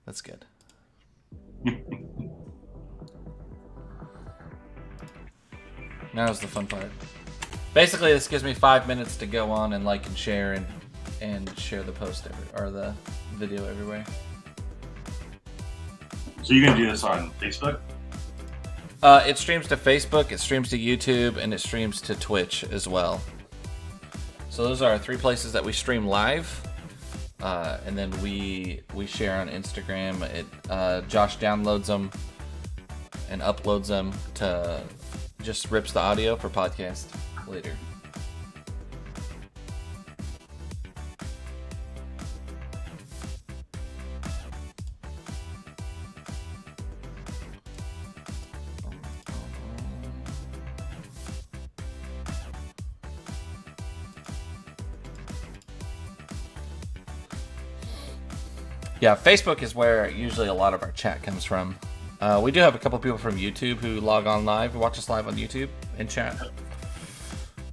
That's good. Now's the fun part. Basically, this gives me 5 minutes to go on and like and share and share the post or the video everywhere. So you're gonna do this on Facebook? It streams to Facebook, it streams to YouTube, and it streams to Twitch as well. So those are our 3 places that we stream live, and then we share on Instagram. Josh downloads them and uploads them to just rips the audio for podcast later. Yeah, Facebook is where usually a lot of our chat comes from. We do have a couple people from YouTube who log on live, watch us live on YouTube and chat.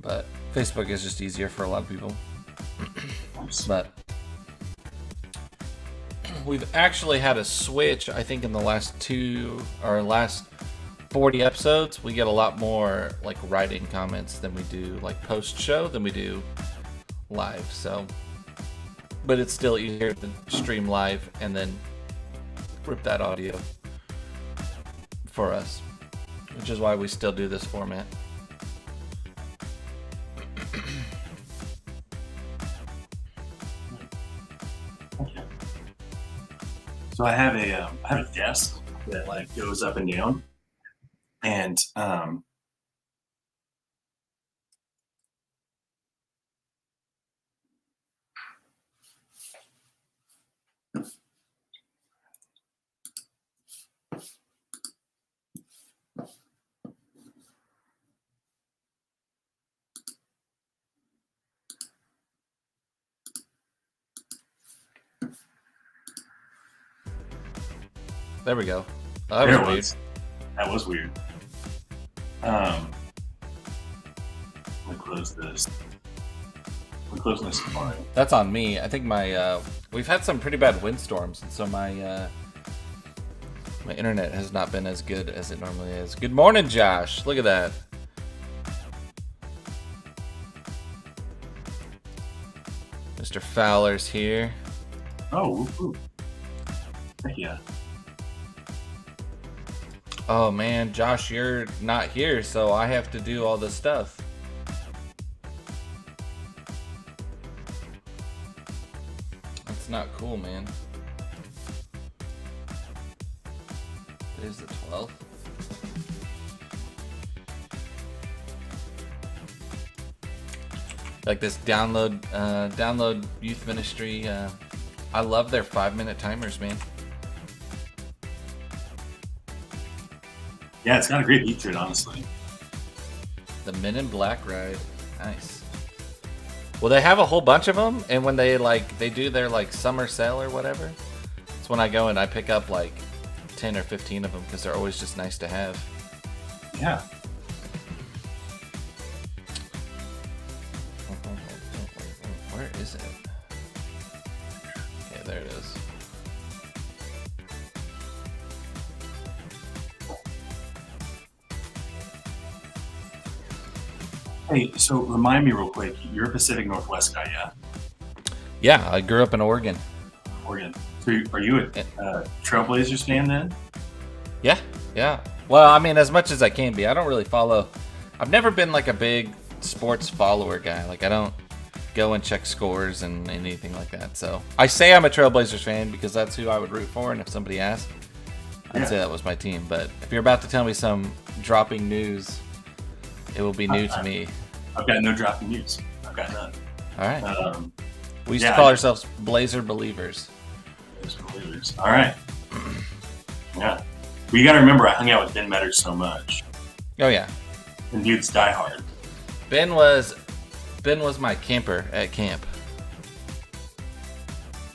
But Facebook is just easier for a lot of people. But we've actually had a switch, I think in the last 40 episodes, we get a lot more like writing comments than we do like post show than we do live. So but it's still easier to stream live and then rip that audio for us, which is why we still do this format. Okay. So I have a desk that like goes up and down, and There we go. Oh, that was weird. That was weird. Let me close this. Let me close my Safari. That's on me. I think my we've had some pretty bad windstorms, and so my internet has not been as good as it normally is. Good morning, Josh. Look at that. Mr. Fowler's here. Oh, ooh. Heck yeah. Oh man, Josh, you're not here, so I have to do all this stuff. That's not cool, man. It is the 12th. Like this download youth ministry. I love their 5-minute timers, man. Yeah, it's got a great beat to it, honestly. The Men in Black ride, nice. Well, they have a whole bunch of them, and when they do their like summer sale or whatever, it's when I go and I pick up like 10 or 15 of them because they're always just nice to have. Yeah. Where is it? Okay, there it is. Hey, so remind me real quick, you're a Pacific Northwest guy, yeah? Yeah, I grew up in Oregon. Oregon. So are you a Trailblazers fan then? Yeah. Well, I mean, as much as I can be. I don't really follow. I've never been like a big sports follower guy. Like, I don't go and check scores and anything like that. So I say I'm a Trailblazers fan because that's who I would root for. And if somebody asked, I'd say that was my team. But if you're about to tell me some dropping news, it will be new to me. I've got no dropping news. I've got none. All right. We used to call ourselves Blazer Believers. Blazer Believers. All right. Yeah. Well, you got to remember, I hung out with Ben Metters so much. Oh yeah. And dude's die hard. Ben was my camper at camp.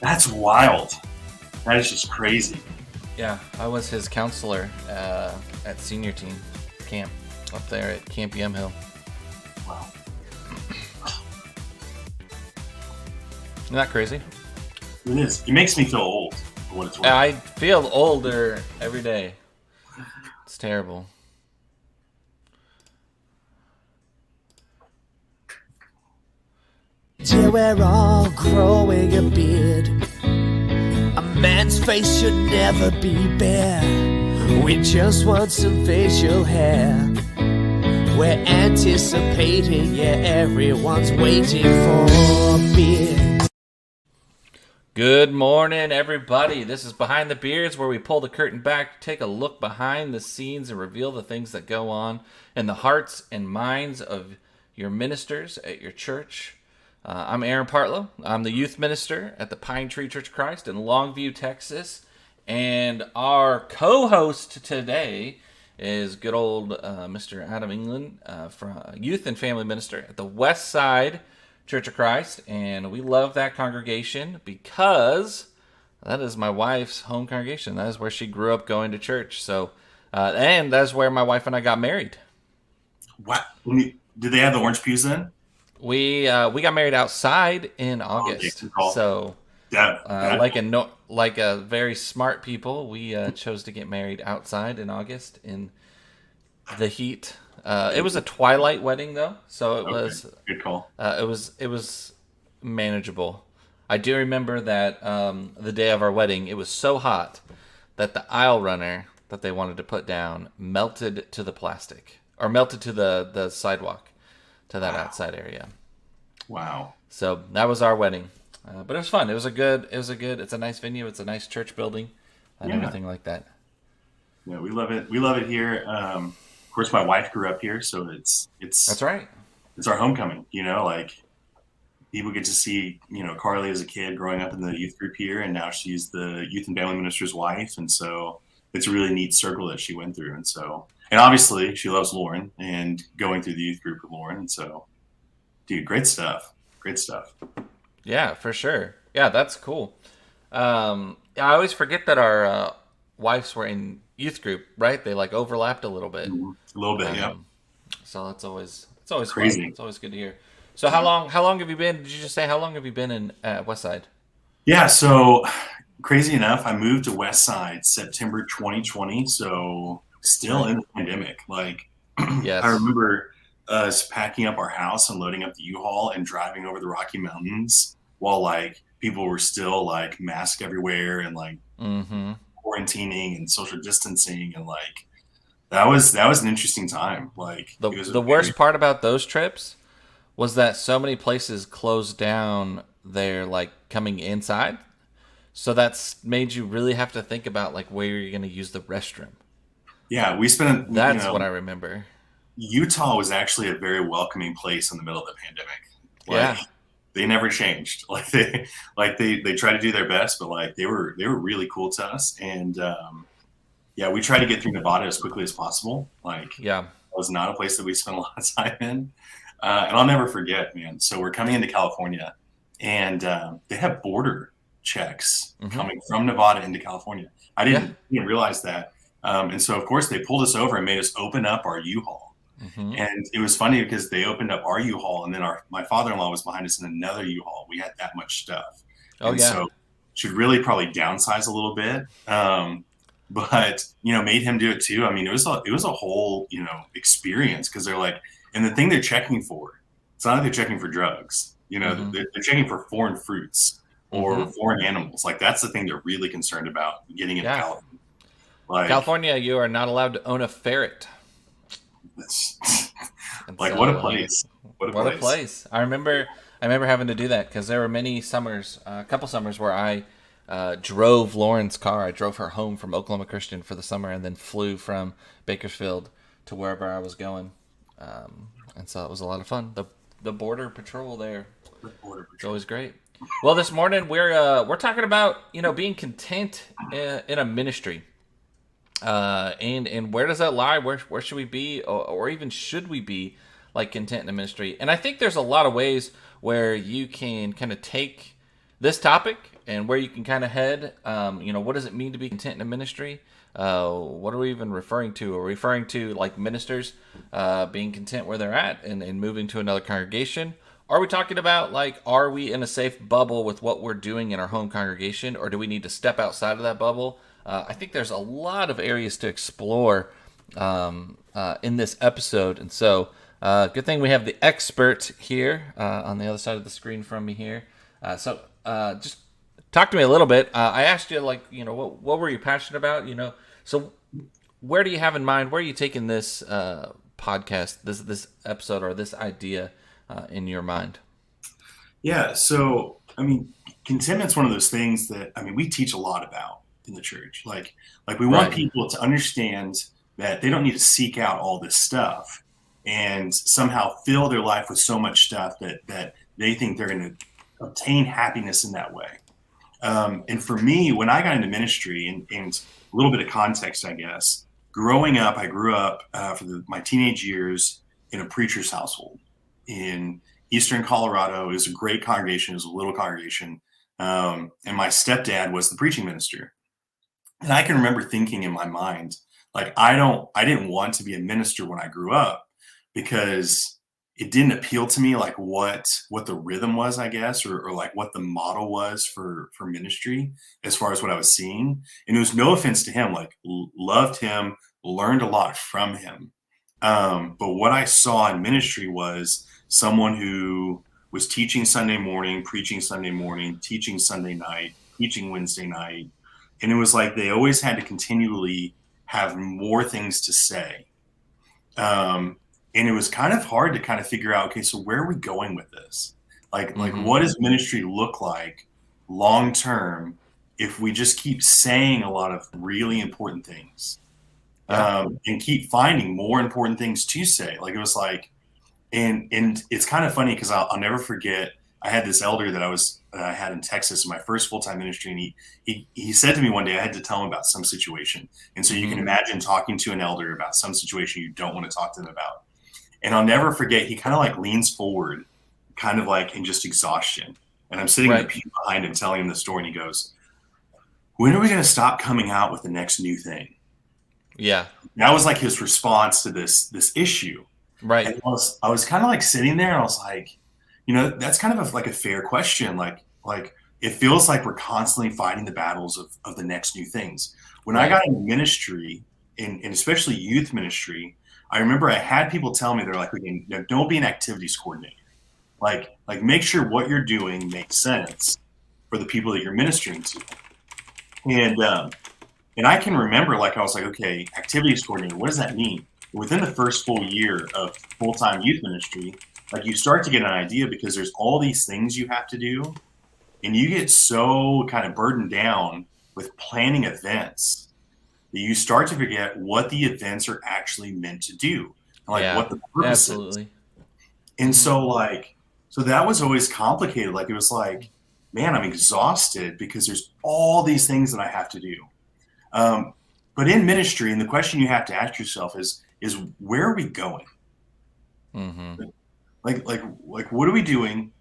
That's wild. That is just crazy. Yeah, I was his counselor at senior team camp up there at Camp Yamhill. Wow. Isn't that crazy? It is. He makes me feel old for what it's worth. I feel older every day. It's terrible. Till we're all growing a beard. A man's face should never be bare. We just want some facial hair. We're anticipating, yeah, everyone's waiting for a beard. Good morning, everybody. This is Behind the Beards, where we pull the curtain back, take a look behind the scenes, and reveal the things that go on in the hearts and minds of your ministers at your church. I'm Aaron Partlow. I'm the youth minister at the Pine Tree Church of Christ in Longview, Texas. And our co-host today is good old Mr. Adam England, youth and family minister at the West Side Church of Christ. And we love that congregation because that is my wife's home congregation. That is where she grew up going to church. So, and that's where my wife and I got married. What? Did they have the orange pews then? We got married outside in August, so like a very smart people, we chose to get married outside in August in the heat. It was a twilight wedding though, so it was good call. It was manageable. I do remember that the day of our wedding, it was so hot that the aisle runner that they wanted to put down melted to the plastic or melted to the sidewalk. To that outside area. Wow. So that was our wedding, but it was fun. It's a nice venue. It's a nice church building and everything like that. Yeah, we love it. We love it here. Of course, my wife grew up here, so it's that's right. It's our homecoming. Like people get to see Carly as a kid growing up in the youth group here, and now she's the youth and family minister's wife, and so it's a really neat circle that she went through, and obviously she loves Lauren and going through the youth group with Lauren. And so, dude, great stuff. Great stuff. Yeah, for sure. Yeah, that's cool. I always forget that our wives were in youth group, right? They like overlapped a little bit. A little bit, yeah. So it's always crazy. Fun. It's always good to hear. So how long have you been? Did you just say how long have you been in Westside? Yeah, so crazy enough, I moved to Westside September 2020. So still in the pandemic. Yes. I remember us packing up our house and loading up the U-Haul and driving over the Rocky Mountains while people were still masked everywhere and quarantining and social distancing, and that was an interesting time. The worst part about those trips was that so many places closed down their coming inside, so that's made you really have to think about where you're going to use the restroom. Yeah, we spent. That's what I remember. Utah was actually a very welcoming place in the middle of the pandemic. They never changed. They tried to do their best, but they were really cool to us. And we tried to get through Nevada as quickly as possible. It was not a place that we spent a lot of time in. And I'll never forget, man. So we're coming into California, and they have border checks coming from Nevada into California. I didn't realize that. And so, of course, they pulled us over and made us open up our U-Haul. And it was funny because they opened up our U-Haul, and then my father-in-law was behind us in another U-Haul. We had that much stuff. So should really probably downsize a little bit. But made him do it too. I mean, it was a whole, experience, because they're and the thing they're checking for, it's not like they're checking for drugs. They're checking for foreign fruits or foreign animals. That's the thing they're really concerned about getting into California. California, you are not allowed to own a ferret. What a place! What a place! I remember having to do that because there were many summers, a couple summers where I drove Lauren's car. I drove her home from Oklahoma Christian for the summer, and then flew from Bakersfield to wherever I was going. And so it was a lot of fun. The border patrol there. It's always great. Well, this morning we're talking about being content in a ministry. And where does that lie? Where should we be, or even should we be content in the ministry? And I think there's a lot of ways where you can kind of take this topic and where you can kind of head. What does it mean to be content in a ministry? What are we even referring to? Are we referring to ministers being content where they're at and moving to another congregation? are we talking about like, are we in a safe bubble with what we're doing in our home congregation, or do we need to step outside of that bubble? I think there's a lot of areas to explore in this episode, and so good thing we have the expert here on the other side of the screen from me here. So just talk to me a little bit. I asked you, like, what were you passionate about? So where do you have in mind? Where are you taking this podcast, this episode, or this idea in your mind? Yeah. So, I mean, contentment's one of those things that, I mean, we teach a lot about in the church. Like we want people to understand that they don't need to seek out all this stuff and somehow fill their life with so much stuff that they think they're going to obtain happiness in that way. And for me, when I got into ministry, and a little bit of context, I guess, growing up, I grew up for my teenage years in a preacher's household in Eastern Colorado. It was a great congregation. It was a little congregation. And my stepdad was the preaching minister. And I can remember thinking in my mind, like, I didn't want to be a minister when I grew up because it didn't appeal to me, like what the rhythm was, I guess, or like what the model was for ministry as far as what I was seeing. And it was no offense to him, like loved him, learned a lot from him. But what I saw in ministry was someone who was teaching Sunday morning, preaching Sunday morning, teaching Sunday night, teaching Wednesday night. And it was like they always had to continually have more things to say. And it was kind of hard to kind of figure out, okay, so where are we going with this? Like what does ministry look like long term if we just keep saying a lot of really important things and keep finding more important things to say? Like it was like, and it's kind of funny because I'll never forget, I had this elder that I had in Texas in my first full-time ministry, and he said to me one day, I had to tell him about some situation. And so you can imagine talking to an elder about some situation you don't want to talk to them about. And I'll never forget, he kind of like leans forward, kind of like in just exhaustion. And I'm sitting in the pew behind him telling him the story, and he goes, when are we going to stop coming out with the next new thing? Yeah. That was like his response to this issue. Right. And I was kind of like sitting there, and I was like, that's kind of like a fair question. Like it feels like we're constantly fighting the battles of the next new things. When I got into ministry, and especially youth ministry, I remember I had people tell me, they're like, don't be an activities coordinator. Like make sure what you're doing makes sense for the people that you're ministering to. And I can remember, like, I was like, okay, activities coordinator, what does that mean? Within the first full year of full-time youth ministry, like you start to get an idea because there's all these things you have to do, and you get so kind of burdened down with planning events that you start to forget what the events are actually meant to do, like what the purpose is. And so that was always complicated. Like it was like, man, I'm exhausted because there's all these things that I have to do. But in ministry, and the question you have to ask yourself is where are we going? Mm-hmm. Like what are we doing,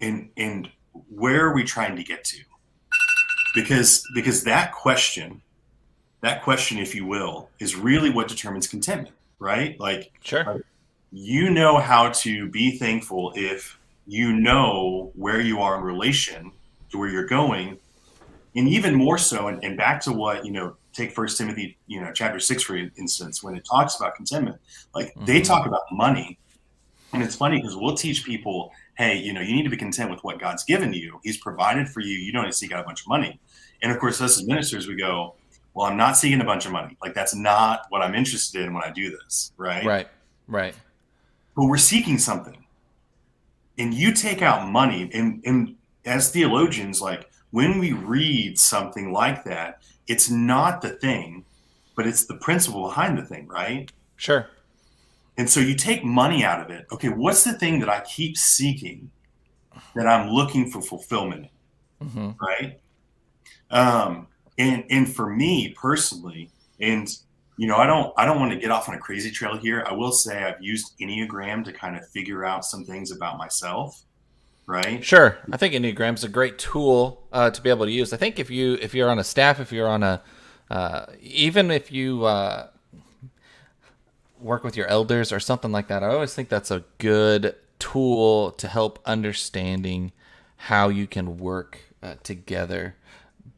and where are we trying to get to? Because that question, if you will, is really what determines contentment, right? Like, sure, you know how to be thankful if you know where you are in relation to where you're going, and even more so, and back to what, take 1 Timothy, chapter 6, for instance, when it talks about contentment, like they talk about money. And it's funny because we'll teach people, hey, you need to be content with what God's given you. He's provided for you. You don't need to seek out a bunch of money. And of course, us as ministers, we go, well, I'm not seeking a bunch of money. Like that's not what I'm interested in when I do this. Right. But we're seeking something. And you take out money, and as theologians, like when we read something like that, it's not the thing, but it's the principle behind the thing, right? Sure. And so you take money out of it. Okay, what's the thing that I keep seeking that I'm looking for fulfillment in, right? And for me personally, and I don't want to get off on a crazy trail here. I will say I've used Enneagram to kind of figure out some things about myself, right? Sure. I think Enneagram's a great tool to be able to use. I think if you're on a staff, if you're on even if you work with your elders or something like that, I always think that's a good tool to help understanding how you can work together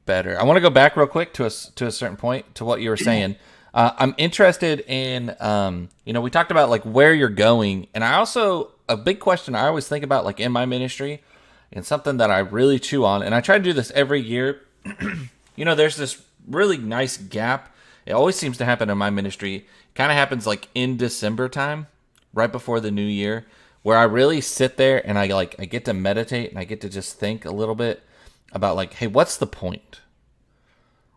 better. I want to go back real quick to a certain point to what you were saying. I'm interested in, we talked about like where you're going, and a big question I always think about like in my ministry, and something that I really chew on, and I try to do this every year. There's this really nice gap. It always seems to happen in my ministry. It kind of happens like in December time, right before the new year, where I really sit there and I get to meditate and I get to just think a little bit about like, hey, what's the point?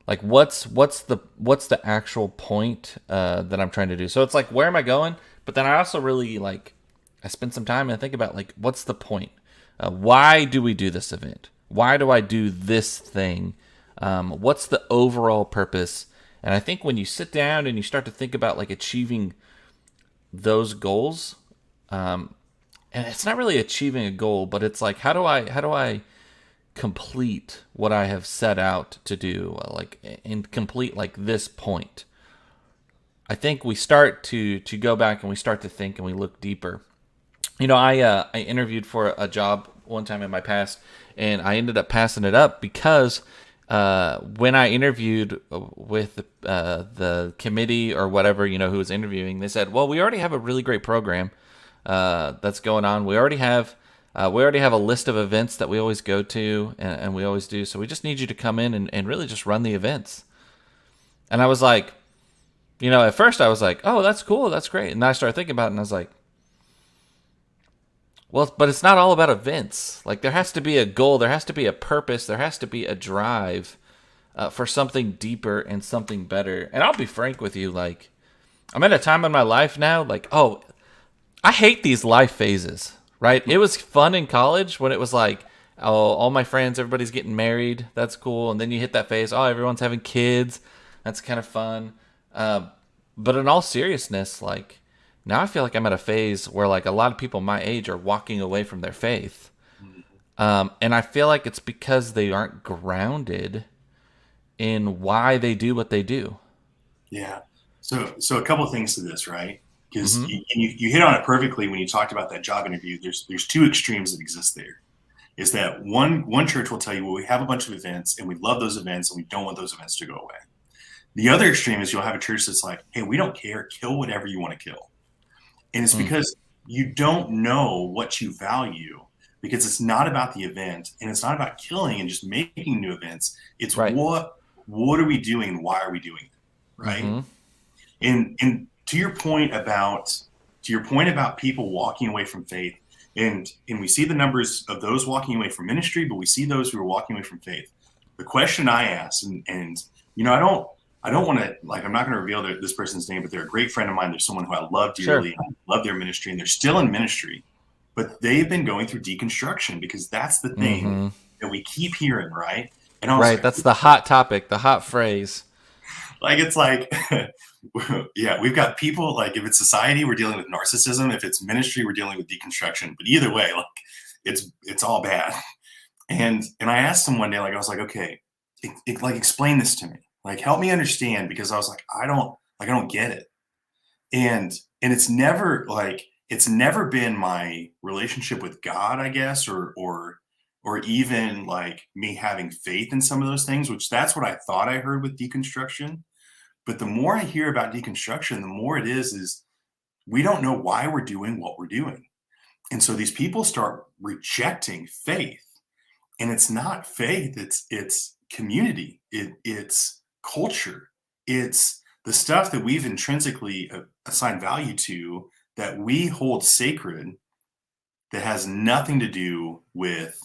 Like, what's the actual point that I'm trying to do? So it's like, where am I going? But then I also really I spend some time and I think about like, what's the point? Why do we do this event? Why do I do this thing? What's the overall purpose? And I think when you sit down and you start to think about like achieving those goals, and it's not really achieving a goal, but it's like, how do I complete what I have set out to do, and complete like this point? I think we start to go back and we start to think and we look deeper. I interviewed for a job one time in my past, and I ended up passing it up because when I interviewed with the committee or whatever, who was interviewing, they said, well, we already have a really great program that's going on. We already have a list of events that we always go to and we always do. So we just need you to come in and really just run the events. And I was like, at first I was like, oh, that's cool. That's great. And then I started thinking about it and I was like, well, but it's not all about events. Like, there has to be a goal. There has to be a purpose. There has to be a drive for something deeper and something better. And I'll be frank with you. Like, I'm at a time in my life now, like, oh, I hate these life phases, right? It was fun in college when it was like, oh, all my friends, everybody's getting married. That's cool. And then you hit that phase. Oh, everyone's having kids. That's kind of fun. But in all seriousness, like, now I feel like I'm at a phase where like a lot of people my age are walking away from their faith. And I feel like it's because they aren't grounded in why they do what they do. Yeah. So a couple of things to this, right? Because you hit on it perfectly when you talked about that job interview. There's two extremes that exist there. Is that one church will tell you, well, we have a bunch of events and we love those events and we don't want those events to go away. The other extreme is you'll have a church that's like, hey, we don't care. Kill whatever you want to kill. And it's because you don't know what you value, because it's not about the event and it's not about killing and just making new events. It's right. What are we doing and why are we doing it? Right. And to your point about people walking away from faith, and we see the numbers of those walking away from ministry, but we see those who are walking away from faith. The question I ask, and I don't want to, like, I'm not going to reveal this person's name, but they're a great friend of mine. They're someone who I love dearly. Sure. I love their ministry, and they're still in ministry, but they've been going through deconstruction, because that's the thing that we keep hearing, right? And right, like, that's the hot topic, the hot phrase. Like, it's like, yeah, we've got people, like, if it's society, we're dealing with narcissism. If it's ministry, we're dealing with deconstruction. But either way, like, it's all bad. And I asked them one day, like, I was like, okay, like, explain this to me. Like, help me understand, because I was like, I don't get it. And it's never been my relationship with God, I guess, or even like me having faith in some of those things, which that's what I thought I heard with deconstruction. But the more I hear about deconstruction, the more it is we don't know why we're doing what we're doing. And so these people start rejecting faith, and it's not faith. It's community. It's culture. It's the stuff that we've intrinsically assigned value to, that we hold sacred, that has nothing to do with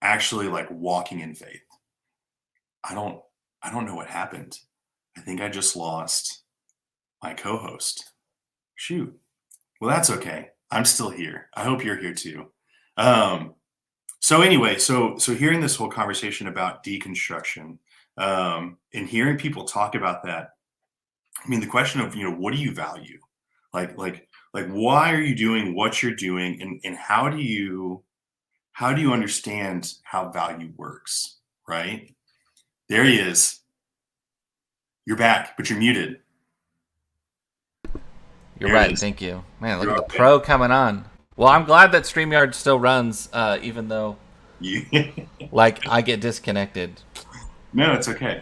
actually like walking in faith. I don't know what happened. I think I just lost my co-host. Shoot. Well, that's okay. I'm still here. I hope you're here too. So anyway, so hearing this whole conversation about deconstruction, and hearing people talk about that, I mean, the question of, what do you value? Like why are you doing what you're doing, and how do you understand how value works, right? There he is. You're back, but you're muted. You're There it right. is. Thank you, man. Look You're at the okay. pro coming on. Well, I'm glad that StreamYard still runs, even though You, like I get disconnected. no, it's okay.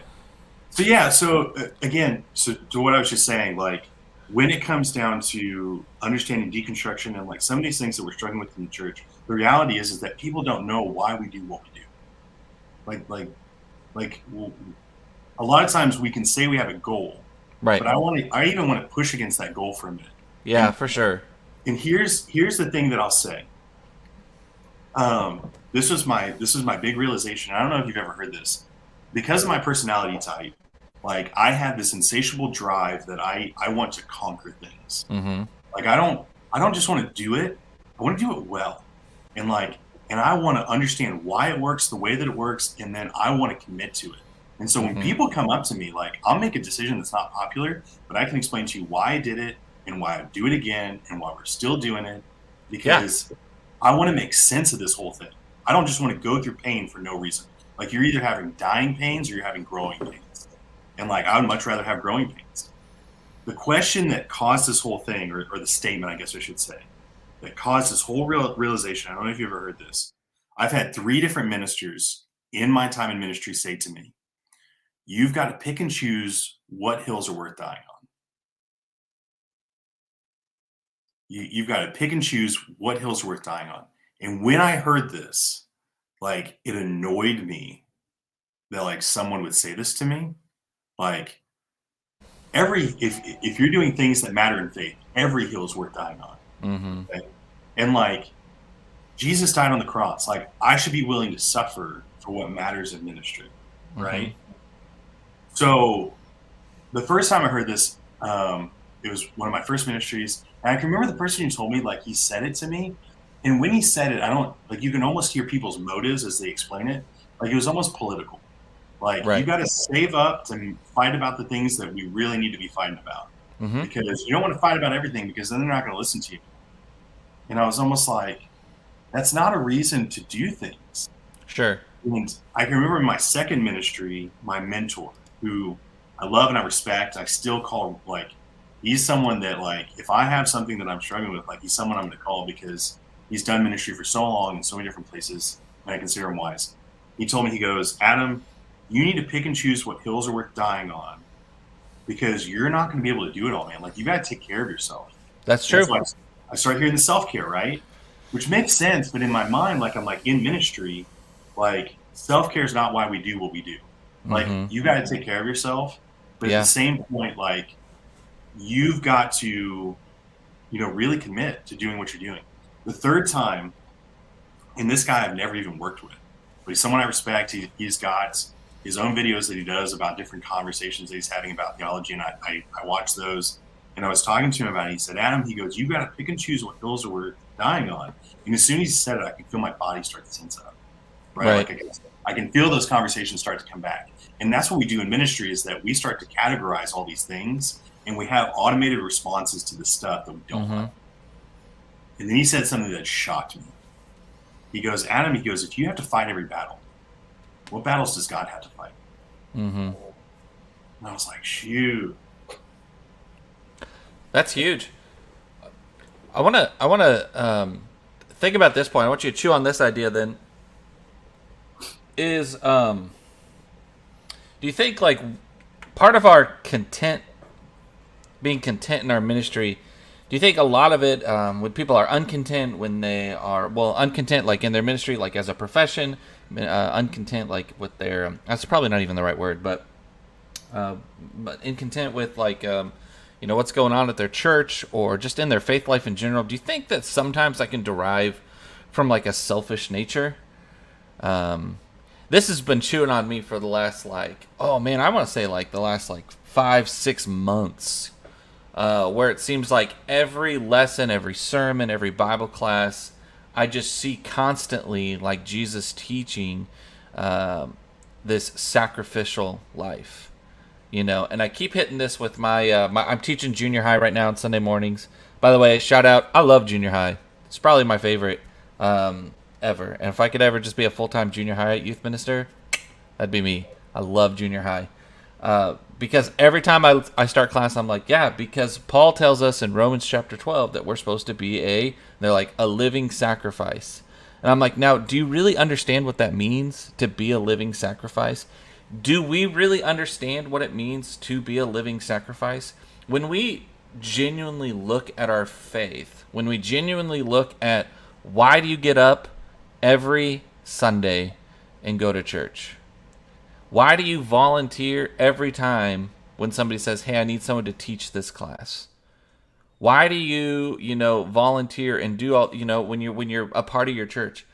So yeah, so again, so to what I was just saying, like when it comes down to understanding deconstruction and like some of these things that we're struggling with in the church, the reality is that people don't know why we do what we do. Like a lot of times we can say we have a goal, Right. but I even want to push against that goal for a minute. Yeah, for sure. And here's the thing that I'll say. This was my big realization. I don't know if you've ever heard this. Because of my personality type, like I have this insatiable drive that I want to conquer things. Mm-hmm. Like I don't just want to do it. I want to do it well. And I want to understand why it works the way that it works, and then I want to commit to it. And so when people come up to me, like I'll make a decision that's not popular, but I can explain to you why I did it and why I do it again and why we're still doing it, because I want to make sense of this whole thing. I don't just want to go through pain for no reason. Like you're either having dying pains or you're having growing pains. And like I would much rather have growing pains. The question that caused this whole thing, or the statement, I guess I should say, that caused this whole realization, I don't know if you've ever heard this. I've had 3 different ministers in my time in ministry say to me, you've got to pick and choose what hills are worth dying on. You've got to pick and choose what hills are worth dying on. And when I heard this, like it annoyed me that like someone would say this to me. Like if you're doing things that matter in faith, every hill is worth dying on. Mm-hmm. Okay? And like Jesus died on the cross. Like I should be willing to suffer for what matters in ministry, right? Mm-hmm. So the first time I heard this, it was one of my first ministries, and I can remember the person who told me, like he said it to me, and when he said it, I don't like you can almost hear people's motives as they explain it. Like it was almost political. Like you got to save up to fight about the things that we really need to be fighting about, because you don't want to fight about everything because then they're not going to listen to you. And I was almost like, that's not a reason to do things. Sure. And I can remember in my second ministry, my mentor, who I love and I respect, I still call like, he's someone that like, if I have something that I'm struggling with, like he's someone I'm going to call because he's done ministry for so long in so many different places, and I consider him wise. He told me, he goes, Adam, you need to pick and choose what hills are worth dying on, because you're not going to be able to do it all, man. Like you got to take care of yourself. That's true. That's I started hearing the self-care, right? Which makes sense. But in my mind, like I'm like in ministry, like self-care is not why we do what we do. Like you got to take care of yourself. But at the same point, like you've got to, really commit to doing what you're doing. The third time, and this guy I've never even worked with, but he's someone I respect. He's got his own videos that he does about different conversations that he's having about theology, and I watch those. And I was talking to him about it. He said, Adam, he goes, you got to pick and choose what hills are worth dying on. And as soon as he said it, I could feel my body start to tense up. Right? Like I can feel those conversations start to come back. And that's what we do in ministry, is that we start to categorize all these things, and we have automated responses to the stuff that we don't like. And then he said something that shocked me. He goes, Adam, he goes, if you have to fight every battle, what battles does God have to fight? And I was like, shoot. That's huge. I want to think about this point. I want you to chew on this idea then. Is do you think like part of our being content in our ministry, do you think a lot of it, when people are uncontent, when they are, uncontent like in their ministry, like as a profession, uncontent like with their, that's probably not even the right word, but incontent with like, what's going on at their church or just in their faith life in general, do you think that sometimes that can derive from like a selfish nature? This has been chewing on me for the last I want to say like the last 5-6 months, where it seems like every lesson, every sermon, every Bible class, I just see constantly like Jesus teaching this sacrificial life. And I keep hitting this with my I'm teaching junior high right now on Sunday mornings. By the way, shout out, I love junior high. It's probably my favorite ever. And if I could ever just be a full-time junior high youth minister, that'd be me. I love junior high. Because every time I start class, I'm like, yeah, because Paul tells us in Romans chapter 12 that we're supposed to be they're like, a living sacrifice. And I'm like, now, do you really understand what that means, to be a living sacrifice? Do we really understand what it means to be a living sacrifice? When we genuinely look at our faith, when we genuinely look at why do you get up every Sunday and go to church? Why do you volunteer every time when somebody says, hey, I need someone to teach this class? Why do you, volunteer and do all, when you're a part of your church?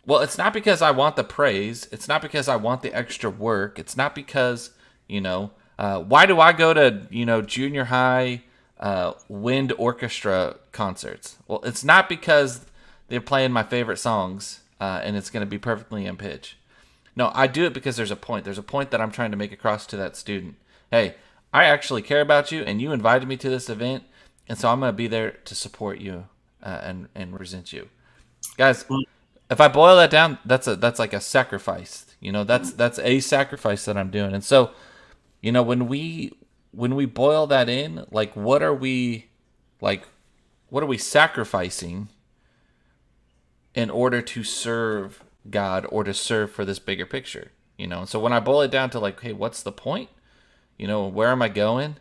Well, it's not because I want the praise. It's not because I want the extra work. It's not because, why do I go to, junior high wind orchestra concerts? Well, it's not because they're playing my favorite songs and it's going to be perfectly in pitch. No, I do it because there's a point. There's a point that I'm trying to make across to that student. Hey, I actually care about you, and you invited me to this event, and so I'm going to be there to support you and represent you. Guys, if I boil that down, that's like a sacrifice. That's a sacrifice that I'm doing. And so, when we boil that in, like what are we sacrificing in order to serve God or to serve for this bigger picture? So when I boil it down to like, hey, what's the point? Where am I going?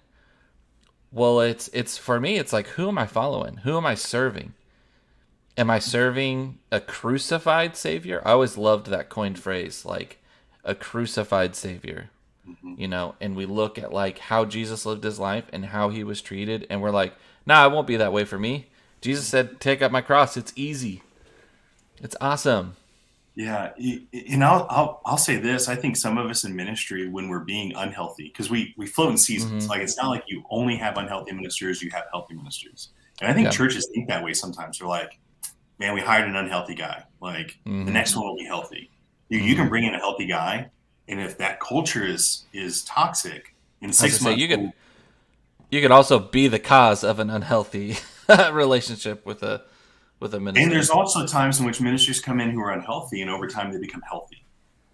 Well, it's for me, it's like, who am I following? Who am I serving? Am I serving a crucified Savior? I always loved that coined phrase, like a crucified Savior. And we look at like how Jesus lived his life and how he was treated, and we're like, nah, it won't be that way for me. Jesus said, take up my cross. It's easy. It's awesome. Yeah, and I'll say this. I think some of us in ministry, when we're being unhealthy, because we float in seasons. Like, it's not like you only have unhealthy ministers, you have healthy ministers. And I think churches think that way sometimes. They're like, man, we hired an unhealthy guy. Like, the next one will be healthy. You can bring in a healthy guy, and if that culture is toxic, in 6 months, you could also be the cause of an unhealthy relationship with a minister. And there's also times in which ministers come in who are unhealthy, and over time they become healthy.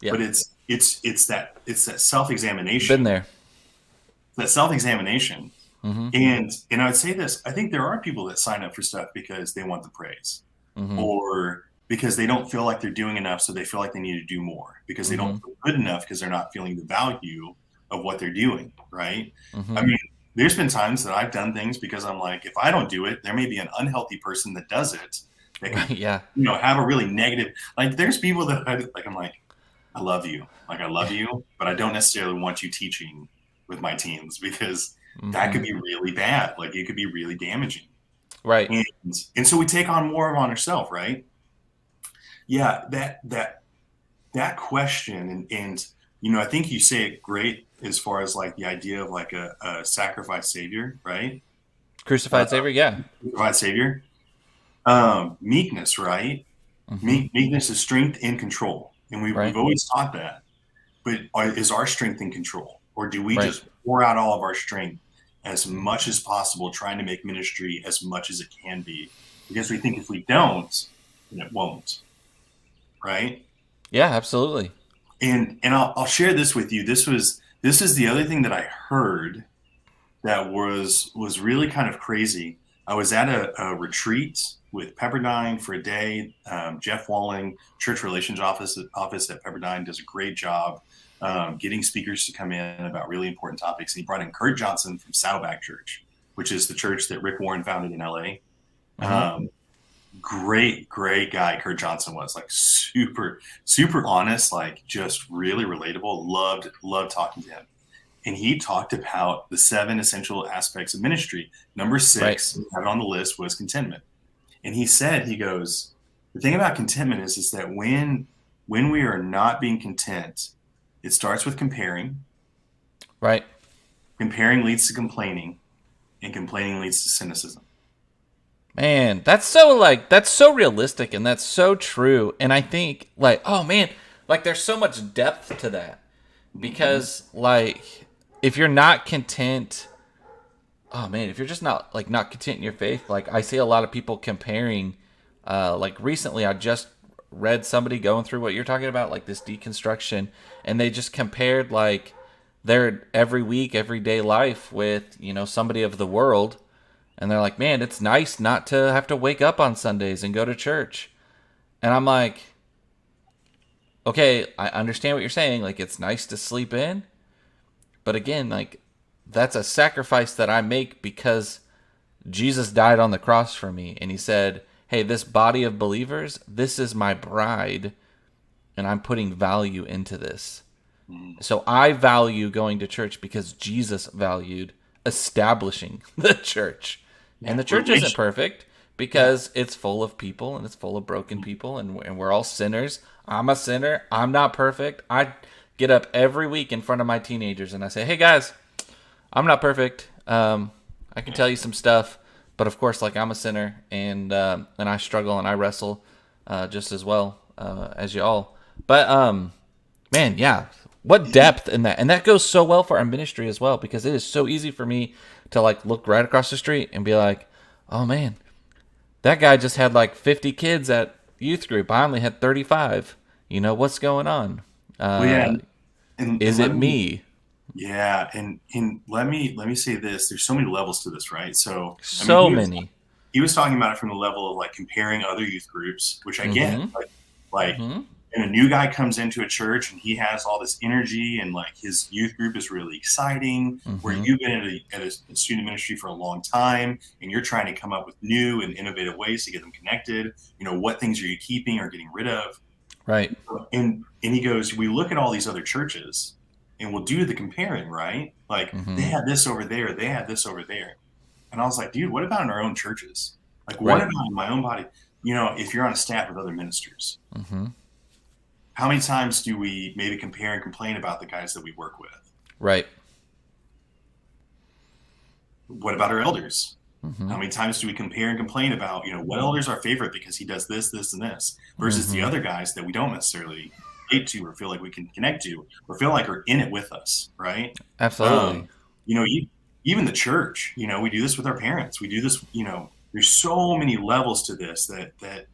Yeah. But it's that self-examination. Been there. That self-examination. And I would say this, I think there are people that sign up for stuff because they want the praise. Or because they don't feel like they're doing enough, so they feel like they need to do more. Because they don't feel good enough because they're not feeling the value of what they're doing, right? I mean, there's been times that I've done things because I'm like, if I don't do it, there may be an unhealthy person that does it that can, have a really negative. Like, there's people that I'm like, I love you, but I don't necessarily want you teaching with my teams because that could be really bad. Like, it could be really damaging, right? And so we take on more on ourselves, right? Yeah, that question, and I think you say it great as far as like the idea of like a sacrificed Savior, right? Crucified Savior, yeah. Crucified Savior. Meekness, right? Meekness is strength and control. And we've always taught that. But is our strength in control? Or do we just pour out all of our strength as much as possible, trying to make ministry as much as it can be? Because we think if we don't, then it won't. Right? Yeah, absolutely. And I'll share this with you. This is the other thing that I heard that was really kind of crazy. I was at a retreat with Pepperdine for a day. Jeff Walling, Church Relations Office at Pepperdine, does a great job getting speakers to come in about really important topics. And he brought in Kurt Johnson from Saddleback Church, which is the church that Rick Warren founded in LA. Great guy Kurt Johnson was, like super honest, like just really relatable. Loved talking to him. And he talked about the 7 essential aspects of ministry. Number 6, have it on the list, was contentment. And he said, he goes, the thing about contentment is that when we are not being content, it starts with comparing. Right. Comparing leads to complaining, and complaining leads to cynicism. Man, that's so realistic, and that's so true. And I think, like, oh man, like there's so much depth to that. Because like, if you're not content, oh man, if you're just not content in your faith, like I see a lot of people comparing, like recently I just read somebody going through what you're talking about, like this deconstruction, and they just compared like their every week, everyday life with, somebody of the world. And they're like, man, it's nice not to have to wake up on Sundays and go to church. And I'm like, okay, I understand what you're saying. Like, it's nice to sleep in. But again, like, that's a sacrifice that I make because Jesus died on the cross for me. And he said, hey, this body of believers, this is my bride. And I'm putting value into this. So I value going to church because Jesus valued establishing the church. And the church isn't perfect because it's full of people and it's full of broken people and we're all sinners. I'm a sinner. I'm not perfect. I get up every week in front of my teenagers and I say, hey guys, I'm not perfect. I can tell you some stuff, but of course, like, I'm a sinner and I struggle and I wrestle just as well as y'all. But man, yeah, what depth in that. And that goes so well for our ministry as well, because it is so easy for me to like look right across the street and be like, oh man, that guy just had like 50 kids at youth group. I only had 35. What's going on? Is it me? Yeah. And let me say this, there's so many levels to this, right? So many. He was talking about it from the level of like comparing other youth groups, which I get. Like, and a new guy comes into a church and he has all this energy and like his youth group is really exciting, where you've been at a student ministry for a long time and you're trying to come up with new and innovative ways to get them connected. What things are you keeping or getting rid of? Right. And he goes, we look at all these other churches and we'll do the comparing, right? Like they had this over there, they had this over there. And I was like, dude, what about in our own churches? Like, what about in my own body? If you're on a staff with other ministers, how many times do we maybe compare and complain about the guys that we work with? Right. What about our elders? How many times do we compare and complain about, what elder's our favorite because he does this, this, and this, versus the other guys that we don't necessarily relate to or feel like we can connect to or feel like are in it with us, right? Absolutely. Even the church, we do this with our parents. We do this, there's so many levels to this that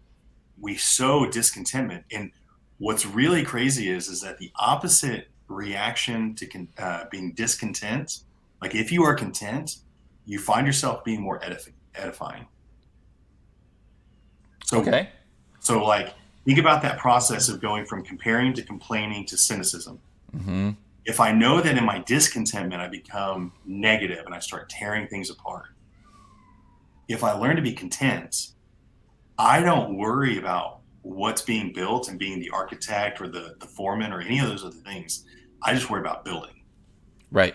we sow discontentment. And what's really crazy is that the opposite reaction to being discontent, like if you are content, you find yourself being more edifying. So like, think about that process of going from comparing to complaining to cynicism. If I know that in my discontentment, I become negative and I start tearing things apart. If I learn to be content, I don't worry about what's being built and being the architect or the foreman or any of those other things. I just worry about building. Right.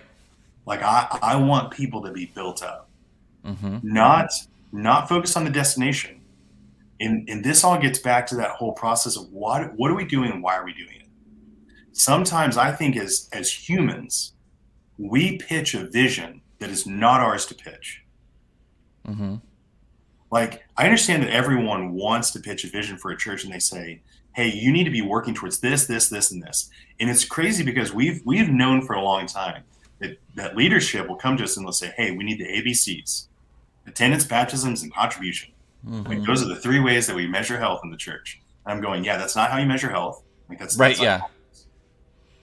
Like I want people to be built up, not focus on the destination. And this all gets back to that whole process of what are we doing and why are we doing it? Sometimes I think as humans, we pitch a vision that is not ours to pitch. Like, I understand that everyone wants to pitch a vision for a church and they say, hey, you need to be working towards this, this, this, and this. And it's crazy because we've known for a long time that leadership will come to us and they'll say, hey, we need the ABCs, attendance, baptisms, and contribution. Like, those are the 3 ways that we measure health in the church. And I'm going, yeah, that's not how you measure health. Like, that's right. Yeah.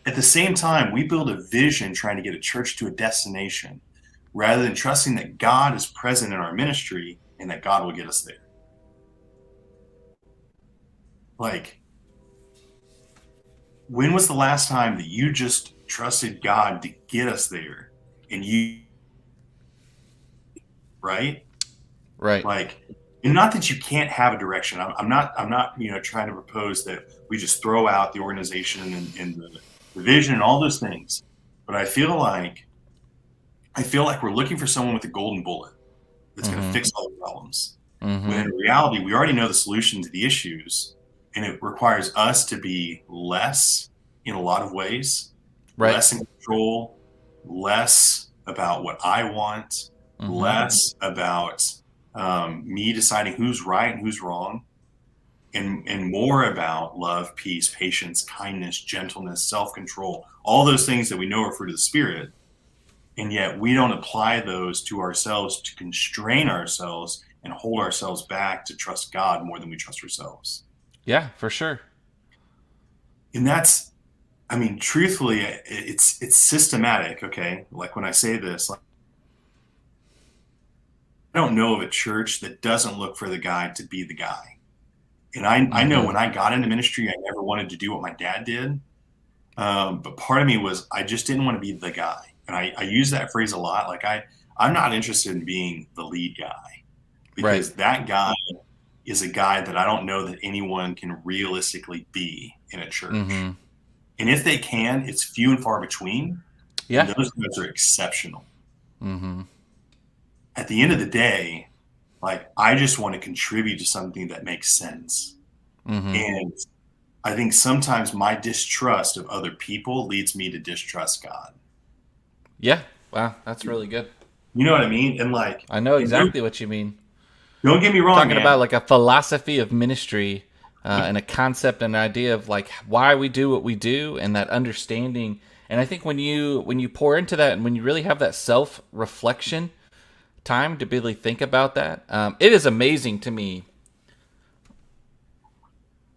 At the same time, we build a vision trying to get a church to a destination rather than trusting that God is present in our ministry and that God will get us there. Like, when was the last time that you just trusted God to get us there and right? Like, and not that you can't have a direction. I'm not trying to propose that we just throw out the organization and the vision and all those things. But I feel like we're looking for someone with a golden bullet that's going to fix all the problems. When in reality, we already know the solution to the issues, and it requires us to be less in a lot of ways, less in control, less about what I want, less about me deciding who's right and who's wrong, and more about love, peace, patience, kindness, gentleness, self-control, all those things that we know are fruit of the Spirit. And yet we don't apply those to ourselves to constrain ourselves and hold ourselves back to trust God more than we trust ourselves. Yeah, for sure. And that's I mean, truthfully, it's systematic. Okay, like when I say this, like, I don't know of a church that doesn't look for the guy to be the guy. And I know when I got into ministry, I never wanted to do what my dad did. But part of me was I just didn't want to be the guy. And I use that phrase a lot. Like I'm not interested in being the lead guy, because that guy is a guy that I don't know that anyone can realistically be in a church. Mm-hmm. And if they can, it's few and far between. Yeah. And those guys are exceptional. Mm-hmm. At the end of the day, like, I just want to contribute to something that makes sense. Mm-hmm. And I think sometimes my distrust of other people leads me to distrust God. Yeah. Wow. That's really good. You know what I mean? And like, I know exactly what you mean. Don't get me wrong. Talking about like a philosophy of ministry, and a concept and an idea of like why we do what we do, and that understanding. And I think when you pour into that, and when you really have that self-reflection time to really think about that, it is amazing to me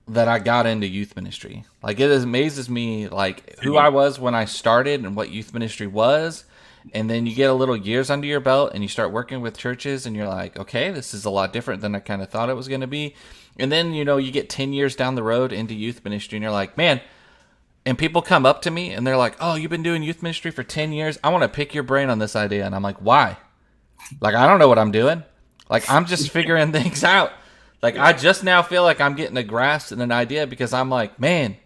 that I got into youth ministry. Like, it amazes me, like, who I was when I started and what youth ministry was. And then you get a little years under your belt and you start working with churches and you're like, okay, this is a lot different than I kind of thought it was going to be. And then, you get 10 years down the road into youth ministry and you're like, man, and people come up to me and they're like, oh, you've been doing youth ministry for 10 years. I want to pick your brain on this idea. And I'm like, why? Like, I don't know what I'm doing. Like, I'm just figuring things out. Like, I just now feel like I'm getting a grasp and an idea, because I'm like, man,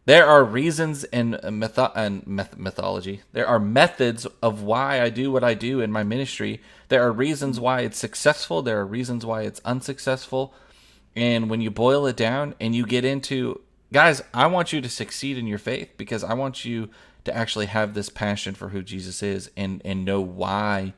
there are reasons and mythology. There are methods of why I do what I do in my ministry. There are reasons why it's successful. There are reasons why it's unsuccessful. And when you boil it down and you get into, guys, I want you to succeed in your faith, because I want you to actually have this passion for who Jesus is and know why,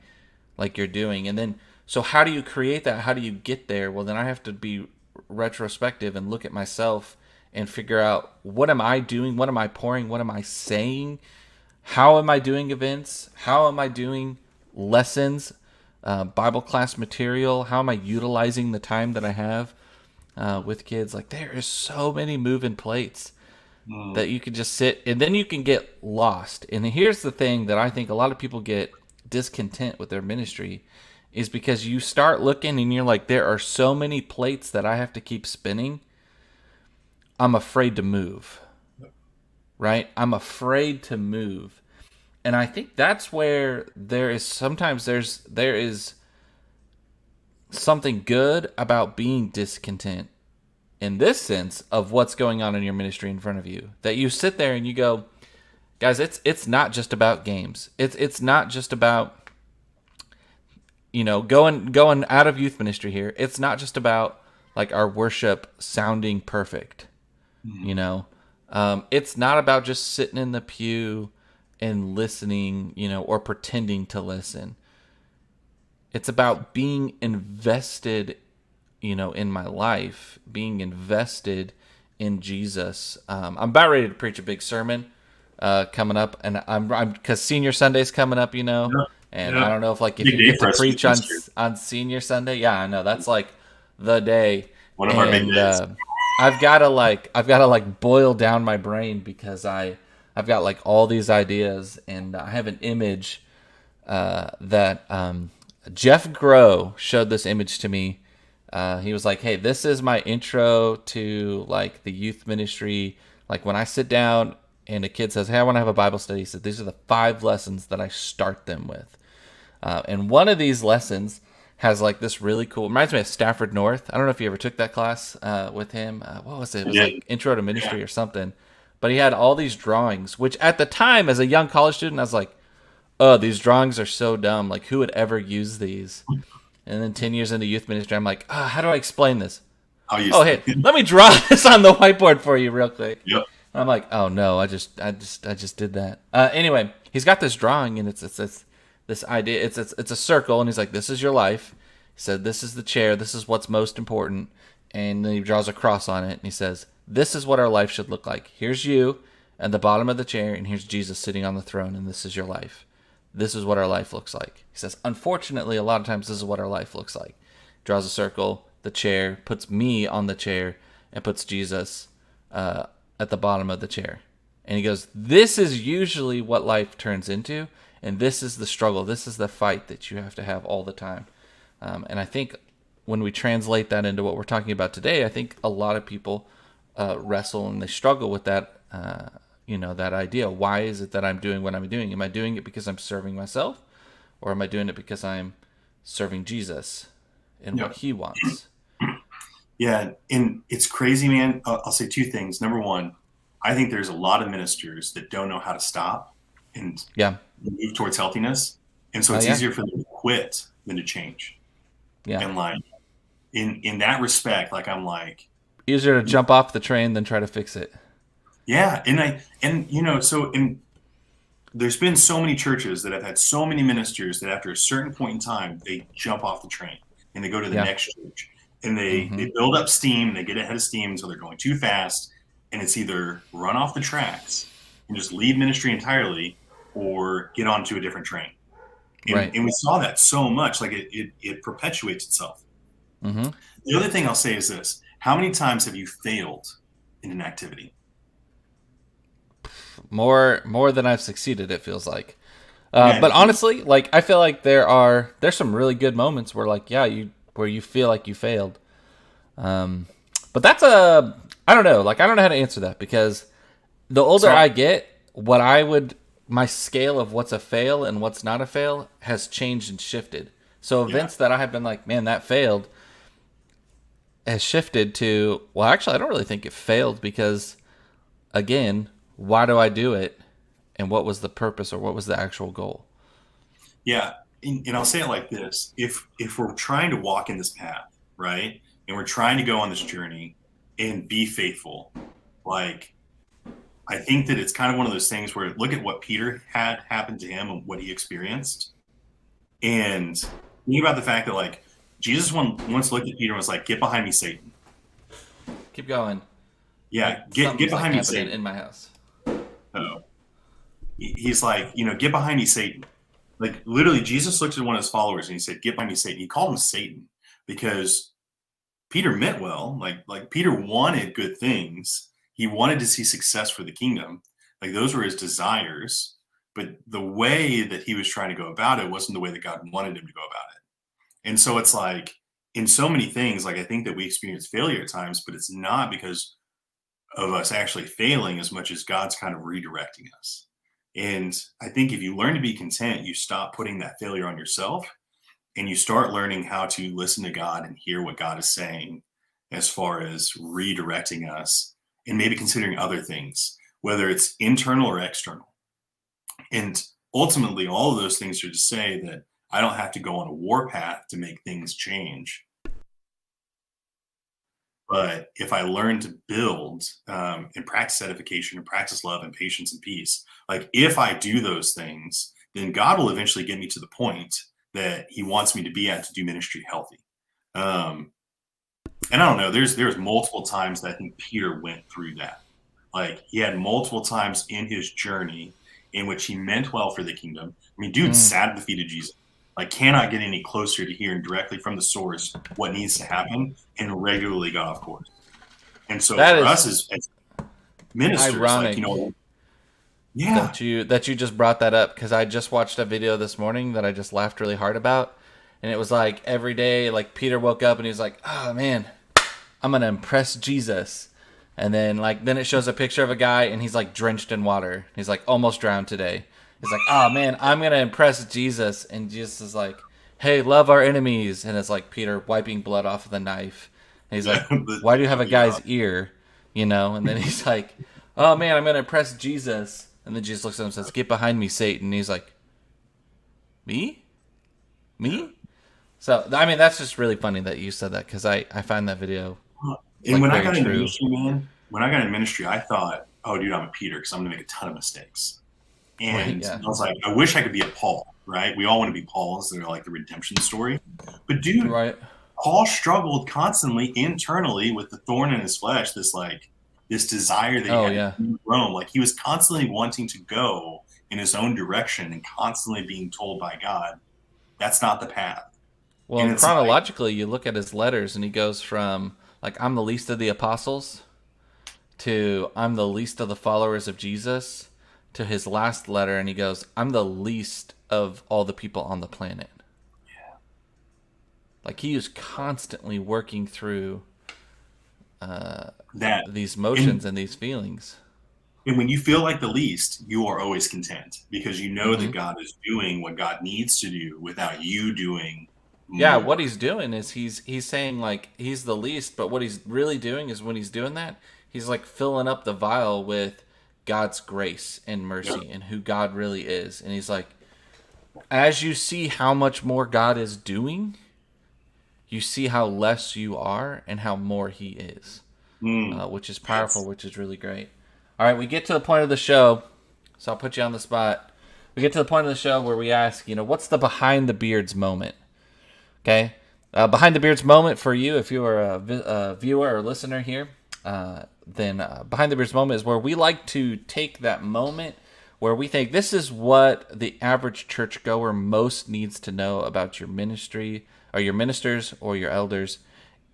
like, you're doing. And then, so how do you create that? How do you get there? Well, then I have to be retrospective and look at myself and figure out, what am I doing? What am I pouring? What am I saying? How am I doing events? How am I doing lessons, Bible class material? How am I utilizing the time that I have with kids? Like, there is so many moving plates that you can just sit, and then you can get lost. And here's the thing that I think a lot of people get discontent with their ministry, is because you start looking and you're like, there are so many plates that I have to keep spinning. I'm afraid to move, right? I'm afraid to move. And I think that's where there is something good about being discontent, in this sense of what's going on in your ministry in front of you. That you sit there and you go, guys, it's not just about games. It's not just about, going out of youth ministry here. It's not just about like our worship sounding perfect. It's not about just sitting in the pew and listening, or pretending to listen. It's about being invested, in my life, being invested in Jesus. I'm about ready to preach a big sermon coming up, and I'm because Senior Sunday's coming up, and I don't know if you get to preach on Senior Sunday. Yeah, I know that's like the day. One of our big days. I've got to boil down my brain, because I've got like all these ideas, and I have an image that Jeff Grow showed this image to me. He was like, hey, this is my intro to like the youth ministry. Like, when I sit down and a kid says, hey, I want to have a Bible study, he said, these are the 5 lessons that I start them with. And one of these lessons has like this really cool, reminds me of Stafford North. I don't know if you ever took that class with him. What was it? It was like Intro to Ministry or something. But he had all these drawings, which at the time, as a young college student, I was like, oh, these drawings are so dumb. Like, who would ever use these? And then 10 years into youth ministry, I'm like, how do I explain this? Hey, let me draw this on the whiteboard for you real quick. Yep. And I'm like, oh no, I just did that. Anyway, he's got this drawing, and it's this idea. It's a circle, and he's like, this is your life. He said, this is the chair. This is what's most important. And then he draws a cross on it, and he says, this is what our life should look like. Here's you at the bottom of the chair, and here's Jesus sitting on the throne, and this is your life. This is what our life looks like. He says, unfortunately, a lot of times this is what our life looks like. Draws a circle, the chair, puts me on the chair, and puts Jesus at the bottom of the chair. And he goes, this is usually what life turns into, and this is the struggle. This is the fight that you have to have all the time. And I think when we translate that into what we're talking about today, I think a lot of people wrestle and they struggle with that, that idea. Why is it that I'm doing what I'm doing? Am I doing it because I'm serving myself, or am I doing it because I'm serving Jesus and what he wants? Yeah, and it's crazy, man. I'll say two things. Number one, I think there's a lot of ministers that don't know how to stop and move towards healthiness. And so it's easier for them to quit than to change. Yeah. And like in that respect, like I'm like, easier to jump off the train than try to fix it. Yeah. And there's been so many churches that have had so many ministers that after a certain point in time, they jump off the train and they go to the next church, and they build up steam, they get ahead of steam. So they're going too fast, and it's either run off the tracks and just leave ministry entirely, or get onto a different train. And we saw that so much, like it perpetuates itself. Mm-hmm. The other thing I'll say is this: how many times have you failed in an activity? More than I've succeeded, it feels like. But honestly, like I feel like there's some really good moments where where you feel like you failed. But that's I don't know. Like I don't know how to answer that, because the older I get, my scale of what's a fail and what's not a fail has changed and shifted. So events that I have been like, man, that failed, has shifted to, well, actually, I don't really think it failed, because again, why do I do it? And what was the purpose, or what was the actual goal? Yeah. And I'll say it like this. If we're trying to walk in this path, right, and we're trying to go on this journey and be faithful, like, I think that it's kind of one of those things where look at what Peter had happen to him and what he experienced. And think about the fact that, like, Jesus once looked at Peter and was like, "Get behind me, Satan." Keep going. Yeah, get behind me, Satan. In my house. Oh. He's like, get behind me, Satan. Like, literally, Jesus looked at one of his followers and he said, "Get behind me, Satan." He called him Satan because Peter meant well. Like Peter wanted good things. He wanted to see success for the kingdom. Like, those were his desires. But the way that he was trying to go about it wasn't the way that God wanted him to go about it. And so it's like, in so many things, like, I think that we experience failure at times, but it's not because of us actually failing as much as God's kind of redirecting us. And I think if you learn to be content, you stop putting that failure on yourself, and you start learning how to listen to God and hear what God is saying as far as redirecting us, and maybe considering other things, whether it's internal or external. And ultimately, all of those things are to say that I don't have to go on a war path to make things change. But if I learn to build and practice edification and practice love and patience and peace, like, if I do those things, then God will eventually get me to the point that he wants me to be at to do ministry healthy. And I don't know, there's multiple times that I think Peter went through that. Like, he had multiple times in his journey in which he meant well for the kingdom. I mean, dude sat at the feet of Jesus. Like, cannot get any closer to hearing directly from the source what needs to happen, and regularly got off course. And so that for us as ministers, ironic, like, that you just brought that up, because I just watched a video this morning that I just laughed really hard about, and it was like every day, like, Peter woke up and he was like, "Oh man, I'm gonna impress Jesus," and then it shows a picture of a guy and he's like drenched in water. He's like almost drowned today. He's like, "Oh man, I'm gonna impress Jesus," and Jesus is like, "Hey, love our enemies," and it's like Peter wiping blood off of the knife. And he's like, "Why do you have a guy's ear?" And then he's like, "Oh man, I'm gonna impress Jesus," and then Jesus looks at him and says, "Get behind me, Satan." And he's like, "Me?" So I mean, that's just really funny that you said that, because I find that video. And when I got into ministry, man, I thought, "Oh, dude, I'm a Peter because I'm gonna make a ton of mistakes." And I was like, I wish I could be a Paul, right? We all want to be Pauls. They're like the redemption story. But dude, Paul struggled constantly internally with the thorn in his flesh, this desire that he had to Rome. Like, he was constantly wanting to go in his own direction and constantly being told by God, that's not the path. Well, and chronologically, you look at his letters and he goes from, like, I'm the least of the apostles, to I'm the least of the followers of Jesus to his last letter, and he goes, I'm the least of all the people on the planet. Yeah. Like he is constantly working through That these motions and these feelings. And when you feel like the least, you are always content because you know Mm-hmm. that God is doing what God needs to do without you doing more. Yeah, what he's doing is he's saying like he's the least, but what he's really doing is when he's doing that, he's like filling up the vial with God's grace and mercy and who God really is. And he's like, as you see how much more God is doing, you see how less you are and how more he is, which is powerful, which is really great. All right, we get to the point of the show, so I'll put you on the spot. We get to the point of the show where we ask, what's the behind the beards moment? Okay, behind the beards moment for you, if you are a viewer or listener here, then behind the beards moment is where we like to take that moment where we think this is what the average churchgoer most needs to know about your ministry or your ministers or your elders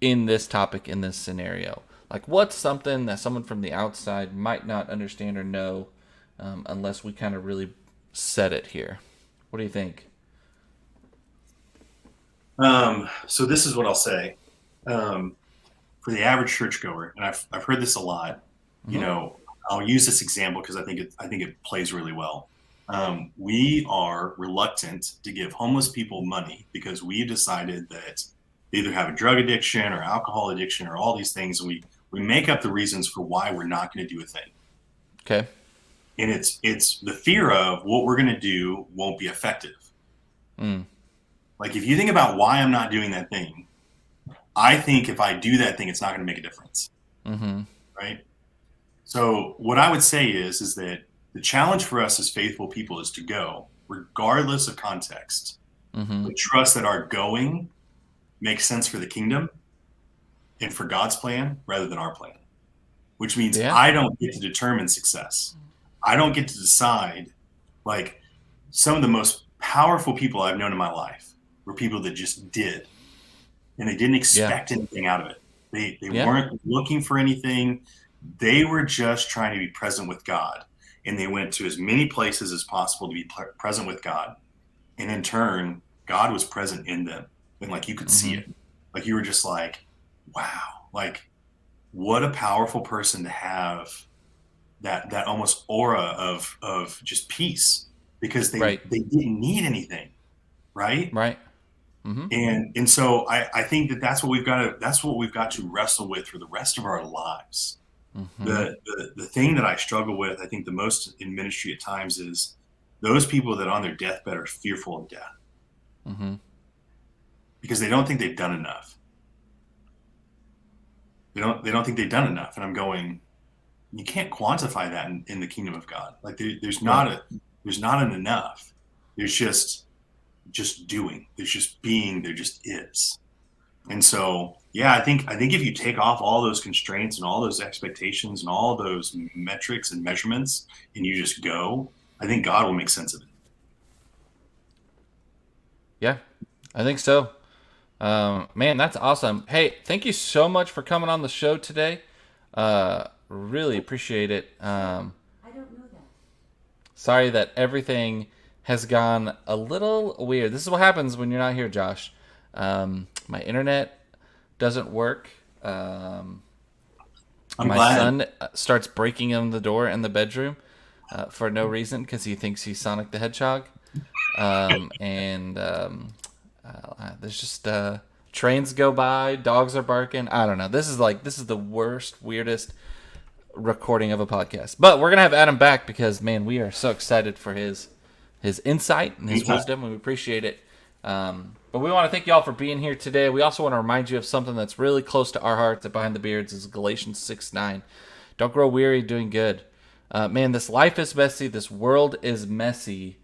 in this topic, in this scenario. Like, what's something that someone from the outside might not understand or know unless we kind of really set it here? What do you think? So this is what I'll say. For the average churchgoer, and I've heard this a lot, I'll use this example because I think it plays really well. We are reluctant to give homeless people money because we decided that they either have a drug addiction or alcohol addiction or all these things, and we make up the reasons for why we're not going to do a thing. Okay. And it's the fear of what we're going to do won't be effective. Like if you think about why I'm not doing that thing, I think if I do that thing, it's not going to make a difference. Mm-hmm. Right? So what I would say is that the challenge for us as faithful people is to go, regardless of context, but trust that our going makes sense for the kingdom and for God's plan rather than our plan, which means I don't get to determine success. I don't get to decide. Like some of the most powerful people I've known in my life were people that just did, and they didn't expect anything out of it. They weren't looking for anything. They were just trying to be present with God, and they went to as many places as possible to be present with God. And in turn, God was present in them, and like you could see it. Like you were just like, wow, like what a powerful person to have that almost aura of just peace because they didn't need anything, right? Right. And so I think that's what we've got to wrestle with for the rest of our lives. The thing that I struggle with, I think the most in ministry at times is those people that on their deathbed are fearful of death because they don't think they've done enough. They don't think they've done enough. And I'm going, you can't quantify that in the kingdom of God. Like there's not an enough. There's just doing. There's just being. There just is. And so, I think if you take off all those constraints and all those expectations and all those metrics and measurements, and you just go, I think God will make sense of it. Yeah, I think so. Man, that's awesome. Hey, thank you so much for coming on the show today. Really appreciate it. I don't know that. Sorry that everything has gone a little weird. This is what happens when you're not here, Josh. My internet doesn't work. My son starts breaking in the door in the bedroom for no reason because he thinks he's Sonic the Hedgehog. There's just trains go by, dogs are barking. I don't know. This is the worst, weirdest recording of a podcast. But we're gonna have Adam back because man, we are so excited for his insight and his wisdom, and we appreciate it. But we want to thank you all for being here today. We also want to remind you of something that's really close to our hearts at Behind the Beards is Galatians 6:9. Don't grow weary doing good. Man, this life is messy. This world is messy.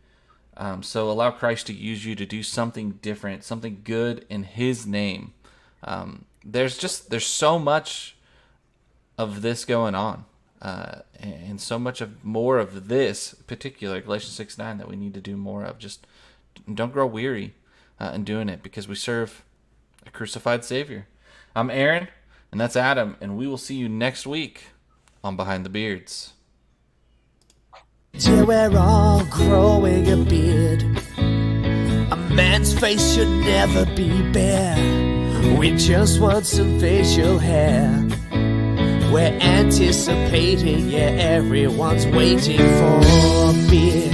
So allow Christ to use you to do something different, something good in His name. There's so much of this going on, and so much more of this particular Galatians 6:9 that we need to do more of. Just don't grow weary in doing it because we serve a crucified Savior. I'm Aaron, and that's Adam, and we will see you next week on Behind the Beards. Till we're all growing a beard. A man's face should never be bare. We just want some facial hair. We're anticipating, yeah, everyone's waiting for a beard.